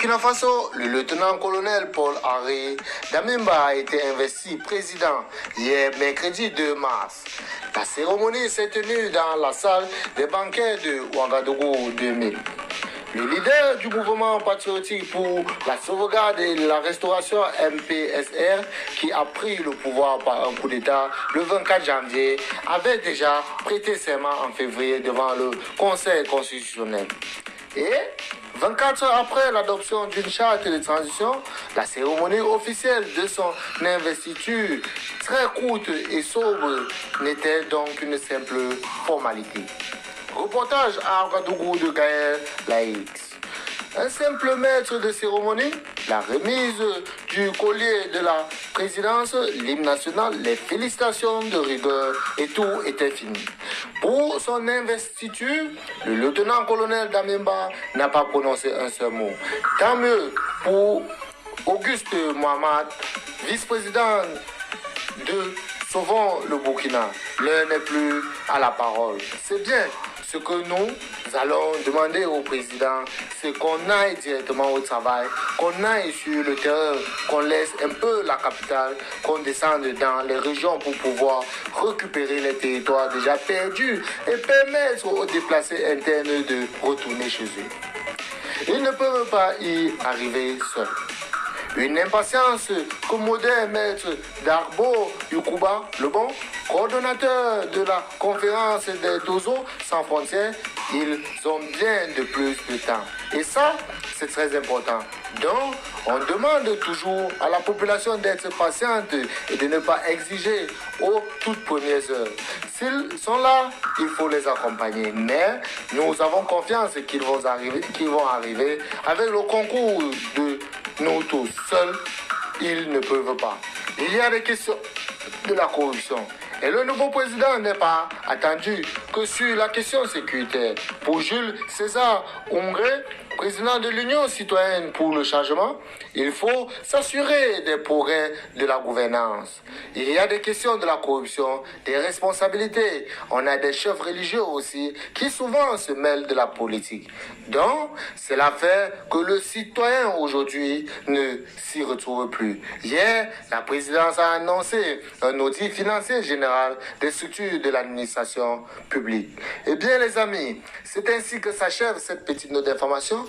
Burkina Faso, le lieutenant-colonel Paul-Henri Damimba a été investi président hier mercredi 2 mars. La cérémonie s'est tenue dans la salle des banquets de Ouagadougou 2000. Le leader du mouvement patriotique pour la sauvegarde et la restauration MPSR, qui a pris le pouvoir par un coup d'État le 24 janvier, avait déjà prêté serment en février devant le Conseil constitutionnel. Et 24 heures après l'adoption d'une charte de transition, la cérémonie officielle de son investiture, très courte et sobre, n'était donc qu'une simple formalité. Reportage à Ouagadougou de Gaël Laïx. Un simple maître de cérémonie, la remise du collier de la présidence, l'hymne national, les félicitations de rigueur et tout était fini. Pour son investiture, le lieutenant-colonel Damimba n'a pas prononcé un seul mot. Tant mieux pour Auguste Mohamed, vice-président de Sauvons le Burkina. L'un n'est plus à la parole. C'est bien. Ce que nous allons demander au président, c'est qu'on aille directement au travail, qu'on aille sur le terrain, qu'on laisse un peu la capitale, qu'on descende dans les régions pour pouvoir récupérer les territoires déjà perdus et permettre aux déplacés internes de retourner chez eux. Ils ne peuvent pas y arriver seuls. Une impatience que modère maître Darbo Yukuba, le bon coordonnateur de la conférence des Dozo sans frontières, ils ont bien de plus de temps. Et ça, c'est très important. Donc, on demande toujours à la population d'être patiente et de ne pas exiger aux toutes premières heures. S'ils sont là, il faut les accompagner. Mais nous avons confiance qu'ils vont arriver avec le concours de nous tous. Seuls, ils ne peuvent pas. Il y a des questions de la corruption. Et le nouveau président n'est pas attendu que sur la question sécuritaire. Pour Jules César Ungré, président de l'Union citoyenne pour le changement, il faut s'assurer des progrès de la gouvernance. Il y a des questions de la corruption, des responsabilités. On a des chefs religieux aussi qui souvent se mêlent de la politique. Donc, cela fait que le citoyen aujourd'hui ne s'y retrouve plus. Hier, la présidence a annoncé un audit financier général des structures de l'administration publique. Eh bien, les amis, c'est ainsi que s'achève cette petite note d'information.